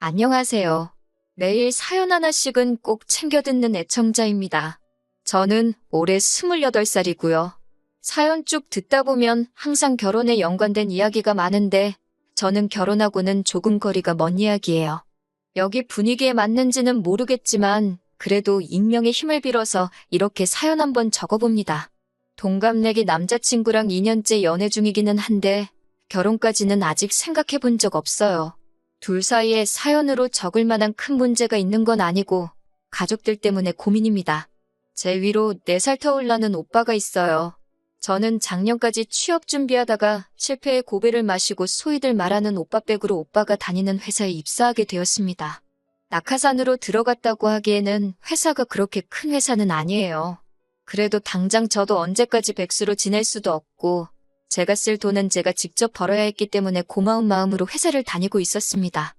안녕하세요. 매일 사연 하나씩은 꼭 챙겨 듣는 애청자입니다. 저는 올해 28살이고요. 사연 쭉 듣다 보면 항상 결혼에 연관된 이야기가 많은데 저는 결혼하고는 조금 거리가 먼 이야기예요. 여기 분위기에 맞는지는 모르겠지만 그래도 익명의 힘을 빌어서 이렇게 사연 한번 적어봅니다. 동갑내기 남자친구랑 2년째 연애 중이기는 한데 결혼까지는 아직 생각해 본 적 없어요. 둘 사이에 사연으로 적을 만한 큰 문제가 있는 건 아니고 가족들 때문에 고민입니다. 제 위로 4살 터울 나는 오빠가 있어요. 저는 작년까지 취업 준비하다가 실패에 고배를 마시고 소위들 말하는 오빠백으로 오빠가 다니는 회사에 입사하게 되었습니다. 낙하산으로 들어갔다고 하기에는 회사가 그렇게 큰 회사는 아니에요. 그래도 당장 저도 언제까지 백수로 지낼 수도 없고 제가 쓸 돈은 제가 직접 벌어야 했기 때문에 고마운 마음으로 회사를 다니고 있었습니다.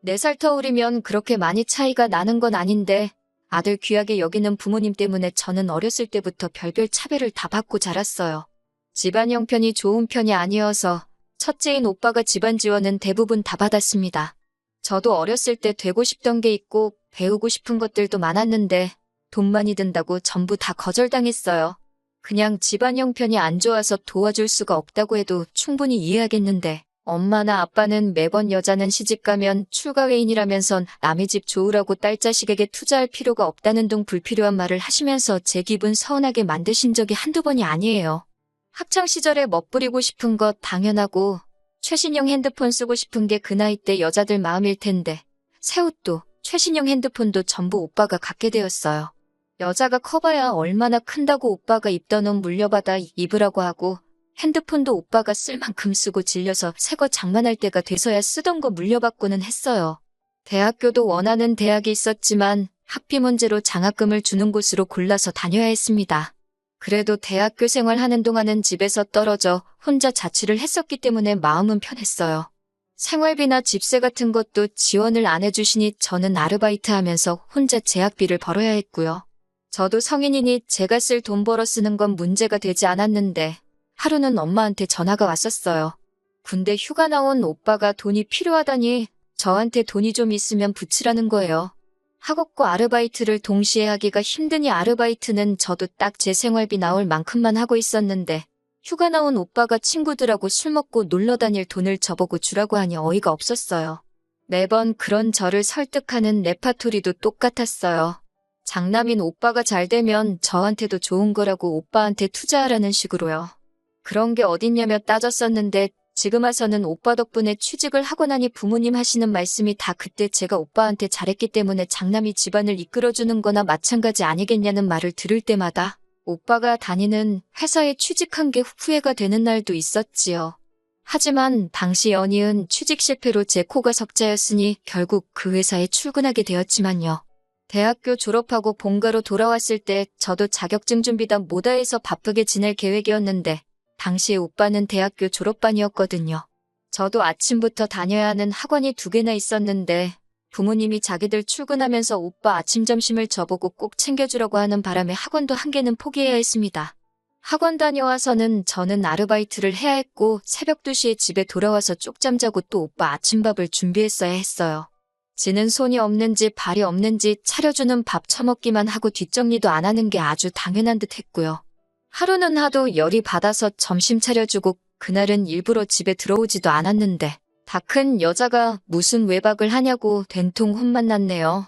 4살 터울이면 그렇게 많이 차이가 나는 건 아닌데 아들 귀하게 여기는 부모님 때문에 저는 어렸을 때부터 별별 차별을 다 받고 자랐어요. 집안 형편이 좋은 편이 아니어서 첫째인 오빠가 집안 지원은 대부분 다 받았습니다. 저도 어렸을 때 되고 싶던 게 있고 배우고 싶은 것들도 많았는데 돈 많이 든다고 전부 다 거절당했어요. 그냥 집안 형편이 안 좋아서 도와줄 수가 없다고 해도 충분히 이해하겠는데 엄마나 아빠는 매번 여자는 시집가면 출가회인이라면선 남의 집 좋으라고 딸 자식에게 투자할 필요가 없다는 등 불필요한 말을 하시면서 제 기분 서운하게 만드신 적이 한두 번이 아니에요. 학창시절에 멋부리고 싶은 것 당연하고 최신형 핸드폰 쓰고 싶은 게 그 나이 때 여자들 마음일 텐데 새 옷도 최신형 핸드폰도 전부 오빠가 갖게 되었어요. 여자가 커봐야 얼마나 큰다고 오빠가 입던 옷 물려받아 입으라고 하고 핸드폰도 오빠가 쓸 만큼 쓰고 질려서 새 거 장만할 때가 돼서야 쓰던 거 물려받고는 했어요. 대학교도 원하는 대학이 있었지만 학비 문제로 장학금을 주는 곳으로 골라서 다녀야 했습니다. 그래도 대학교 생활하는 동안은 집에서 떨어져 혼자 자취를 했었기 때문에 마음은 편했어요. 생활비나 집세 같은 것도 지원을 안 해주시니 저는 아르바이트 하면서 혼자 제학비를 벌어야 했고요. 저도 성인이니 제가 쓸 돈 벌어 쓰는 건 문제가 되지 않았는데 하루는 엄마한테 전화가 왔었어요. 군대 휴가 나온 오빠가 돈이 필요하다니 저한테 돈이 좀 있으면 붙이라는 거예요. 학업과 아르바이트를 동시에 하기가 힘드니 아르바이트는 저도 딱 제 생활비 나올 만큼만 하고 있었는데 휴가 나온 오빠가 친구들하고 술 먹고 놀러 다닐 돈을 저보고 주라고 하니 어이가 없었어요. 매번 그런 저를 설득하는 레파토리도 똑같았어요. 장남인 오빠가 잘 되면 저한테도 좋은 거라고 오빠한테 투자하라는 식으로요. 그런 게 어딨냐며 따졌었는데 지금 와서는 오빠 덕분에 취직을 하고 나니 부모님 하시는 말씀이 다 그때 제가 오빠한테 잘했기 때문에 장남이 집안을 이끌어주는 거나 마찬가지 아니겠냐는 말을 들을 때마다 오빠가 다니는 회사에 취직한 게 후회가 되는 날도 있었지요. 하지만 당시 연이은 취직 실패로 제 코가 석자였으니 결국 그 회사에 출근하게 되었지만요. 대학교 졸업하고 본가로 돌아왔을 때 저도 자격증 준비다 뭐다 해서 바쁘게 지낼 계획이었는데 당시에 오빠는 대학교 졸업반이었거든요. 저도 아침부터 다녀야 하는 학원이 2개나 있었는데 부모님이 자기들 출근하면서 오빠 아침 점심을 저보고 꼭 챙겨주라고 하는 바람에 학원도 1개는 포기해야 했습니다. 학원 다녀와서는 저는 아르바이트를 해야 했고 새벽 2시에 집에 돌아와서 쪽잠 자고 또 오빠 아침밥을 준비했어야 했어요. 지는 손이 없는지 발이 없는지 차려주는 밥 처먹기만 하고 뒷정리도 안 하는 게 아주 당연한 듯 했고요. 하루는 하도 열이 받아서 점심 차려주고 그날은 일부러 집에 들어오지도 않았는데 다 큰 여자가 무슨 외박을 하냐고 된통 혼만 났네요.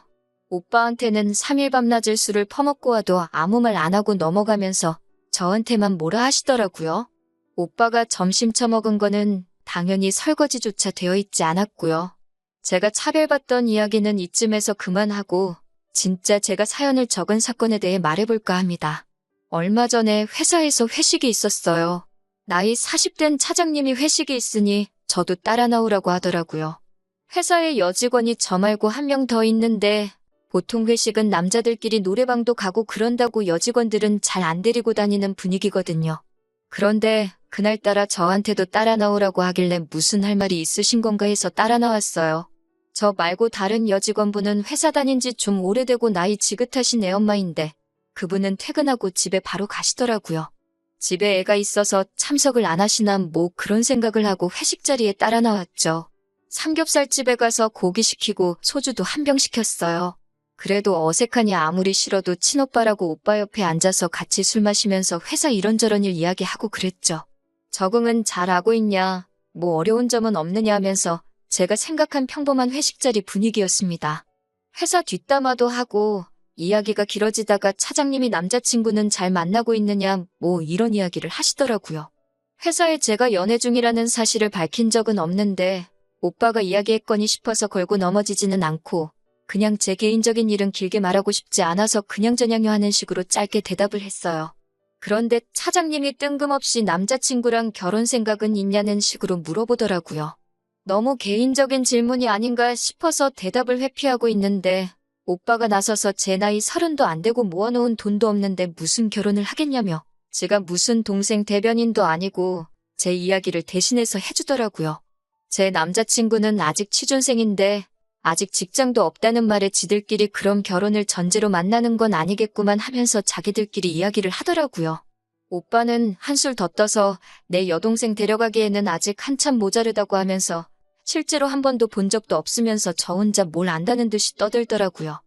오빠한테는 3일 밤낮을 술을 퍼먹고 와도 아무 말 안 하고 넘어가면서 저한테만 뭐라 하시더라고요. 오빠가 점심 처먹은 거는 당연히 설거지조차 되어 있지 않았고요. 제가 차별받던 이야기는 이쯤에서 그만하고 진짜 제가 사연을 적은 사건에 대해 말해볼까 합니다. 얼마 전에 회사에서 회식이 있었어요. 나이 40된 차장님이 회식이 있으니 저도 따라 나오라고 하더라고요. 회사에 여직원이 저 말고 1명 더 있는데 보통 회식은 남자들끼리 노래방도 가고 그런다고 여직원들은 잘 안 데리고 다니는 분위기거든요. 그런데 그날따라 저한테도 따라 나오라고 하길래 무슨 할 말이 있으신 건가 해서 따라 나왔어요. 저 말고 다른 여직원분은 회사 다닌 지 좀 오래되고 나이 지긋하신 애엄마인데 그분은 퇴근하고 집에 바로 가시더라고요. 집에 애가 있어서 참석을 안 하시나 뭐 그런 생각을 하고 회식 자리에 따라 나왔죠. 삼겹살집에 가서 고기 시키고 소주도 한 병 시켰어요. 그래도 어색하니 아무리 싫어도 친오빠라고 오빠 옆에 앉아서 같이 술 마시면서 회사 이런저런 일 이야기하고 그랬죠. 적응은 잘 하고 있냐, 뭐 어려운 점은 없느냐 하면서 제가 생각한 평범한 회식 자리 분위기였습니다. 회사 뒷담화도 하고 이야기가 길어지다가 차장님이 남자친구는 잘 만나고 있느냐 뭐 이런 이야기를 하시더라고요. 회사에 제가 연애 중이라는 사실을 밝힌 적은 없는데 오빠가 이야기했거니 싶어서 걸고 넘어지지는 않고 그냥 제 개인적인 일은 길게 말하고 싶지 않아서 그냥저냥요 하는 식으로 짧게 대답을 했어요. 그런데 차장님이 뜬금없이 남자친구랑 결혼 생각은 있냐는 식으로 물어보더라고요. 너무 개인적인 질문이 아닌가 싶어서 대답을 회피하고 있는데 오빠가 나서서 제 나이 30도 안 되고 모아놓은 돈도 없는데 무슨 결혼을 하겠냐며 제가 무슨 동생 대변인도 아니고 제 이야기를 대신해서 해주더라고요. 제 남자친구는 아직 취준생인데 아직 직장도 없다는 말에 지들끼리 그럼 결혼을 전제로 만나는 건 아니겠구만 하면서 자기들끼리 이야기를 하더라고요. 오빠는 한술 더 떠서 내 여동생 데려가기에는 아직 한참 모자르다고 하면서 실제로 한 번도 본 적도 없으면서 저 혼자 뭘 안다는 듯이 떠들더라고요.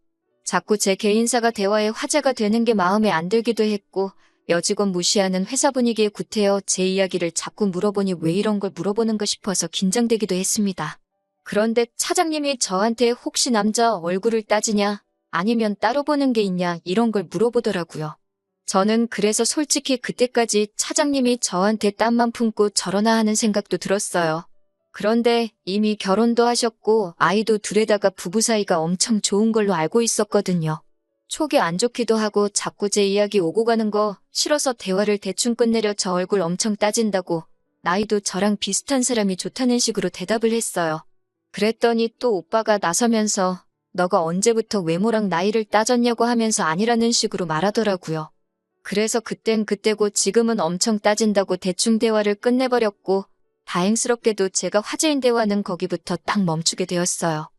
자꾸 제 개인사가 대화의 화제가 되는 게 마음에 안 들기도 했고 여직원 무시하는 회사 분위기에 구태여 제 이야기를 자꾸 물어보니 왜 이런 걸 물어보는가 싶어서 긴장되기도 했습니다. 그런데 차장님이 저한테 혹시 남자 얼굴을 따지냐 아니면 따로 보는 게 있냐 이런 걸 물어보더라고요. 저는 그래서 솔직히 그때까지 차장님이 저한테 땀만 품고 저러나 하는 생각도 들었어요. 그런데 이미 결혼도 하셨고 아이도 둘에다가 부부 사이가 엄청 좋은 걸로 알고 있었거든요. 속이 안 좋기도 하고 자꾸 제 이야기 오고 가는 거 싫어서 대화를 대충 끝내려 저 얼굴 엄청 따진다고 나이도 저랑 비슷한 사람이 좋다는 식으로 대답을 했어요. 그랬더니 또 오빠가 나서면서 너가 언제부터 외모랑 나이를 따졌냐고 하면서 아니라는 식으로 말하더라고요. 그래서 그땐 그때고 지금은 엄청 따진다고 대충 대화를 끝내버렸고 다행스럽게도 제가 화제인 대화는 거기부터 딱 멈추게 되었어요.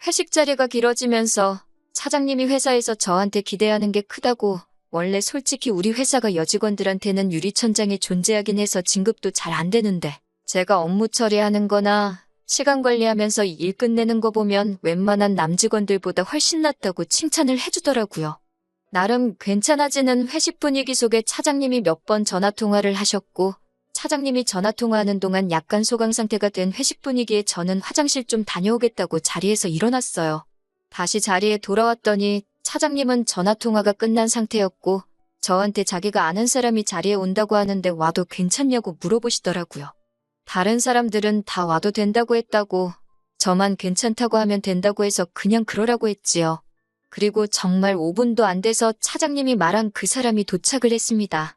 회식 자리가 길어지면서 차장님이 회사에서 저한테 기대하는 게 크다고 원래 솔직히 우리 회사가 여직원들한테는 유리천장이 존재하긴 해서 진급도 잘 안 되는데 제가 업무 처리하는 거나 시간 관리하면서 일 끝내는 거 보면 웬만한 남직원들보다 훨씬 낫다고 칭찬을 해주더라고요. 나름 괜찮아지는 회식 분위기 속에 차장님이 몇 번 전화통화를 하셨고 차장님이 전화통화하는 동안 약간 소강 상태가 된 회식 분위기에 저는 화장실 좀 다녀오겠다고 자리에서 일어났어요. 다시 자리에 돌아왔더니 차장님은 전화통화가 끝난 상태였고 저한테 자기가 아는 사람이 자리에 온다고 하는데 와도 괜찮냐고 물어보시더라고요. 다른 사람들은 다 와도 된다고 했다고 저만 괜찮다고 하면 된다고 해서 그냥 그러라고 했지요. 그리고 정말 5분도 안 돼서 차장님이 말한 그 사람이 도착을 했습니다.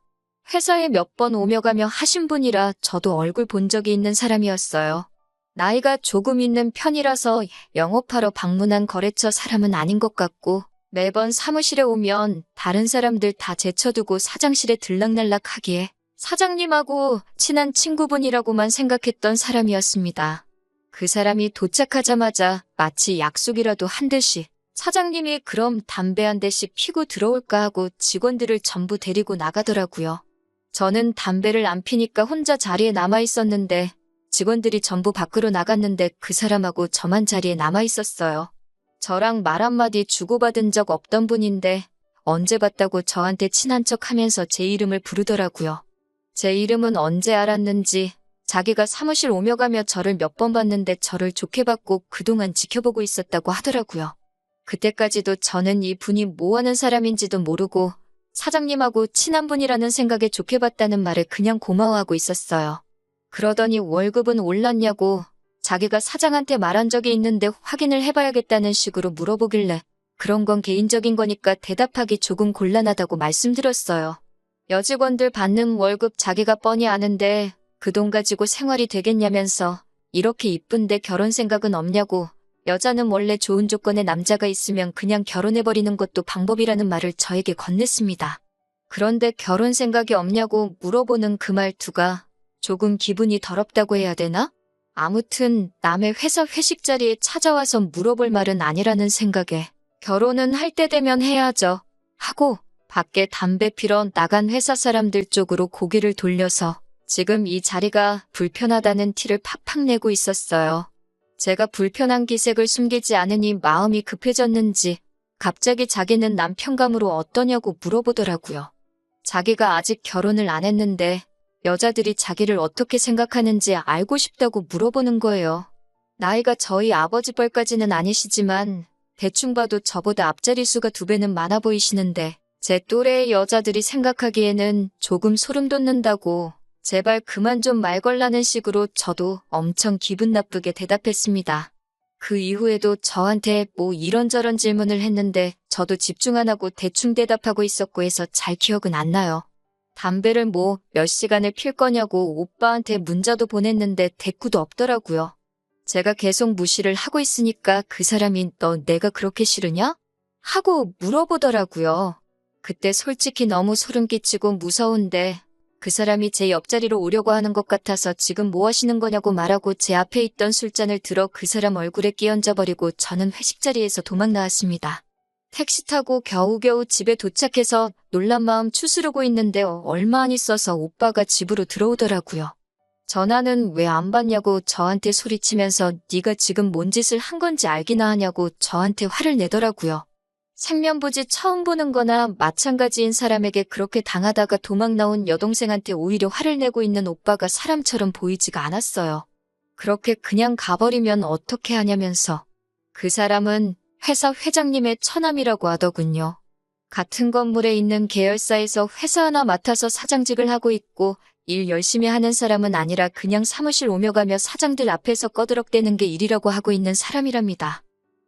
회사에 몇 번 오며 가며 하신 분이라 저도 얼굴 본 적이 있는 사람이었어요. 나이가 조금 있는 편이라서 영업하러 방문한 거래처 사람은 아닌 것 같고 매번 사무실에 오면 다른 사람들 다 제쳐두고 사장실에 들락날락하기에 사장님하고 친한 친구분이라고만 생각했던 사람이었습니다. 그 사람이 도착하자마자 마치 약속이라도 한 듯이 사장님이 그럼 담배 한 대씩 피고 들어올까 하고 직원들을 전부 데리고 나가더라고요. 저는 담배를 안 피니까 혼자 자리에 남아 있었는데 직원들이 전부 밖으로 나갔는데 그 사람하고 저만 자리에 남아 있었어요. 저랑 말 한마디 주고받은 적 없던 분인데 언제 봤다고 저한테 친한 척 하면서 제 이름을 부르더라고요. 제 이름은 언제 알았는지 자기가 사무실 오며 가며 저를 몇 번 봤는데 저를 좋게 봤고 그동안 지켜보고 있었다고 하더라고요. 그때까지도 저는 이 분이 뭐 하는 사람인지도 모르고 사장님하고 친한 분이라는 생각에 좋게 봤다는 말에 그냥 고마워하고 있었어요. 그러더니 월급은 올랐냐고 자기가 사장한테 말한 적이 있는데 확인을 해봐야겠다는 식으로 물어보길래 그런 건 개인적인 거니까 대답하기 조금 곤란하다고 말씀드렸어요. 여직원들 받는 월급 자기가 뻔히 아는데 그 돈 가지고 생활이 되겠냐면서 이렇게 이쁜데 결혼 생각은 없냐고 여자는 원래 좋은 조건의 남자가 있으면 그냥 결혼해버리는 것도 방법이라는 말을 저에게 건넸습니다. 그런데 결혼 생각이 없냐고 물어보는 그 말투가 조금 기분이 더럽다고 해야 되나? 아무튼 남의 회사 회식 자리에 찾아와서 물어볼 말은 아니라는 생각에 결혼은 할 때 되면 해야죠 하고 밖에 담배 피러 나간 회사 사람들 쪽으로 고개를 돌려서 지금 이 자리가 불편하다는 티를 팍팍 내고 있었어요. 제가 불편한 기색을 숨기지 않으니 마음이 급해졌는지 갑자기 자기는 남편감으로 어떠냐고 물어보더라고요. 자기가 아직 결혼을 안 했는데 여자들이 자기를 어떻게 생각하는지 알고 싶다고 물어보는 거예요. 나이가 저희 아버지 뻘까지는 아니시지만 대충 봐도 저보다 앞자리수가 2배는 많아 보이시는데 제 또래의 여자들이 생각하기에는 조금 소름 돋는다고 제발 그만 좀 말 걸라는 식으로 저도 엄청 기분 나쁘게 대답했습니다. 그 이후에도 저한테 뭐 이런저런 질문을 했는데 저도 집중 안 하고 대충 대답하고 있었고 해서 잘 기억은 안 나요. 담배를 뭐 몇 시간을 필 거냐고 오빠한테 문자도 보냈는데 대꾸도 없더라고요. 제가 계속 무시를 하고 있으니까 그 사람이 너 내가 그렇게 싫으냐? 하고 물어보더라고요. 그때 솔직히 너무 소름 끼치고 무서운데 그 사람이 제 옆자리로 오려고 하는 것 같아서 지금 뭐 하시는 거냐고 말하고 제 앞에 있던 술잔을 들어 그 사람 얼굴에 끼얹어버리고 저는 회식 자리에서 도망 나왔습니다. 택시 타고 겨우겨우 집에 도착해서 놀란 마음 추스르고 있는데 얼마 안 있어서 오빠가 집으로 들어오더라고요. 전화는 왜 안 받냐고 저한테 소리치면서 네가 지금 뭔 짓을 한 건지 알기나 하냐고 저한테 화를 내더라고요. 생면부지 처음 보는 거나 마찬가지인 사람에게 그렇게 당하다가 도망 나온 여동생한테 오히려 화를 내고 있는 오빠가 사람처럼 보이지가 않았어요. 그렇게 그냥 가버리면 어떻게 하냐면서. 그 사람은 회사 회장님의 처남이라고 하더군요. 같은 건물에 있는 계열사에서 회사 하나 맡아서 사장직을 하고 있고 일 열심히 하는 사람은 아니라 그냥 사무실 오며 가며 사장들 앞에서 꺼드럭대는 게 일이라고 하고 있는 사람이랍니다.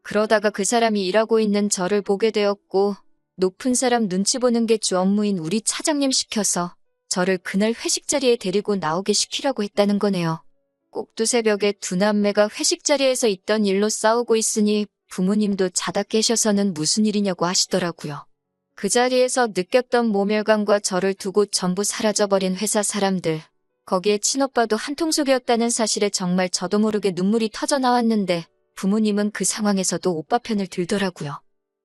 그러다가 그 사람이 일하고 있는 저를 보게 되었고 높은 사람 눈치 보는 게 주 업무인 우리 차장님 시켜서 저를 그날 회식 자리에 데리고 나오게 시키라고 했다는 거네요. 꼭두 새벽에 두 남매가 회식 자리에서 있던 일로 싸우고 있으니 부모님도 자다 깨셔서는 무슨 일이냐고 하시더라고요. 그 자리에서 느꼈던 모멸감과 저를 두고 전부 사라져버린 회사 사람들. 거기에 친오빠도 한통속이었다는 사실에 정말 저도 모르게 눈물이 터져 나왔는데 부모님은 그 상황에서도 오빠 편을 들더라고요.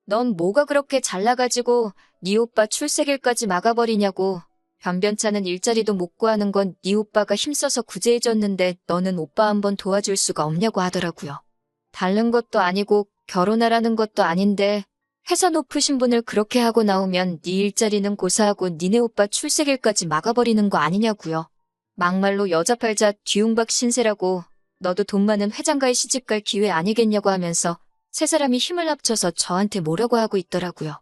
넌 뭐가 그렇게 잘나가지고 네 오빠 출세길까지 막아버리냐고. 변변찮은 일자리도 못 구하는 건 네 오빠가 힘써서 구제해줬는데 너는 오빠 한번 도와줄 수가 없냐고 하더라고요. 다른 것도 아니고 결혼하라는 것도 아닌데 회사 높으신 분을 그렇게 하고 나오면 네 일자리는 고사하고 니네 오빠 출세길까지 막아버리는 거 아니냐고요. 막말로 여자 팔자 뒤웅박 신세라고 너도 돈 많은 회장가에 시집갈 기회 아니겠냐고 하면서 세 사람이 힘을 합쳐서 저한테 뭐라고 하고 있더라고요.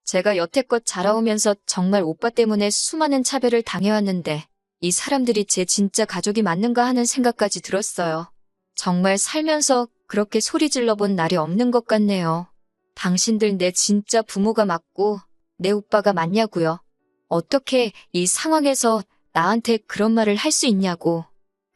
제가 여태껏 자라오면서 정말 오빠 때문에 수많은 차별을 당해왔는데 이 사람들이 제 진짜 가족이 맞는가 하는 생각까지 들었어요. 정말 살면서 그렇게 소리 질러본 날이 없는 것 같네요. 당신들 내 진짜 부모가 맞고 내 오빠가 맞냐고요. 어떻게 이 상황에서 나한테 그런 말을 할 수 있냐고.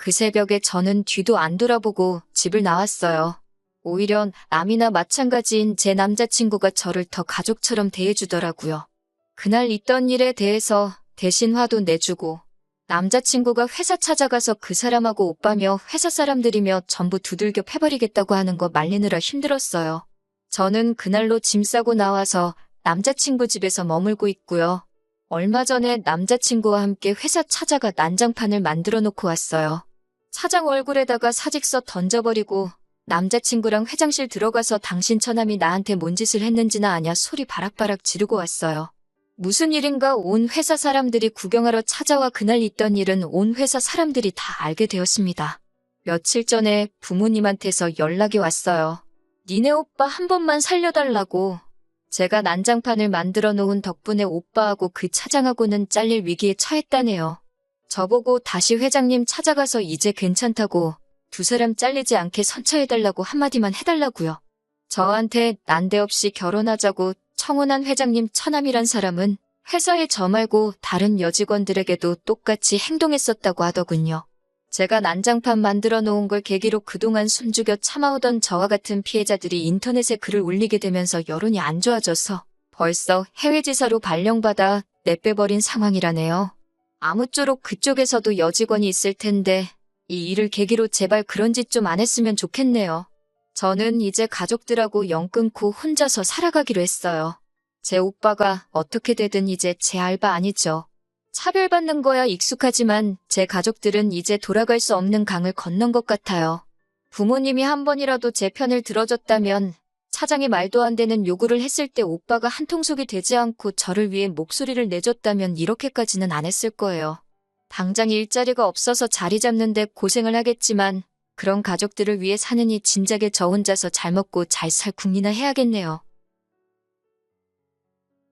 그 새벽에 저는 뒤도 안 돌아보고 집을 나왔어요. 오히려 남이나 마찬가지인 제 남자친구가 저를 더 가족처럼 대해주더라고요. 그날 있던 일에 대해서 대신 화도 내주고 남자친구가 회사 찾아가서 그 사람하고 오빠며 회사 사람들이며 전부 두들겨 패버리겠다고 하는 거 말리느라 힘들었어요. 저는 그날로 짐 싸고 나와서 남자친구 집에서 머물고 있고요. 얼마 전에 남자친구와 함께 회사 찾아가 난장판을 만들어 놓고 왔어요. 사장 얼굴에다가 사직서 던져버리고 남자친구랑 회장실 들어가서 당신 처남이 나한테 뭔 짓을 했는지나 아냐 소리 바락바락 지르고 왔어요. 무슨 일인가 온 회사 사람들이 구경하러 찾아와 그날 있던 일은 온 회사 사람들이 다 알게 되었습니다. 며칠 전에 부모님한테서 연락이 왔어요. 니네 오빠 한 번만 살려달라고. 제가 난장판을 만들어 놓은 덕분에 오빠하고 그 차장하고는 잘릴 위기에 처했다네요. 저보고 다시 회장님 찾아가서 이제 괜찮다고 두 사람 잘리지 않게 선처해달라고 한마디만 해달라고요. 저한테 난데없이 결혼하자고 청혼한 회장님 처남이란 사람은 회사에 저 말고 다른 여직원들에게도 똑같이 행동했었다고 하더군요. 제가 난장판 만들어 놓은 걸 계기로 그동안 숨죽여 참아오던 저와 같은 피해자들이 인터넷에 글을 올리게 되면서 여론이 안 좋아져서 벌써 해외지사로 발령받아 내빼버린 상황이라네요. 아무쪼록 그쪽에서도 여직원이 있을 텐데 이 일을 계기로 제발 그런 짓 좀 안 했으면 좋겠네요. 저는 이제 가족들하고 연 끊고 혼자서 살아가기로 했어요. 제 오빠가 어떻게 되든 이제 제 알바 아니죠. 차별받는 거야 익숙하지만 제 가족들은 이제 돌아갈 수 없는 강을 건넌 것 같아요. 부모님이 한 번이라도 제 편을 들어줬다면 사장이 말도 안 되는 요구를 했을 때 오빠가 한통속이 되지 않고 저를 위해 목소리를 내줬다면 이렇게까지는 안 했을 거예요. 당장 일자리가 없어서 자리 잡는데 고생을 하겠지만 그런 가족들을 위해 사느니 진작에 저 혼자서 잘 먹고 잘 살 국리나 해야겠네요.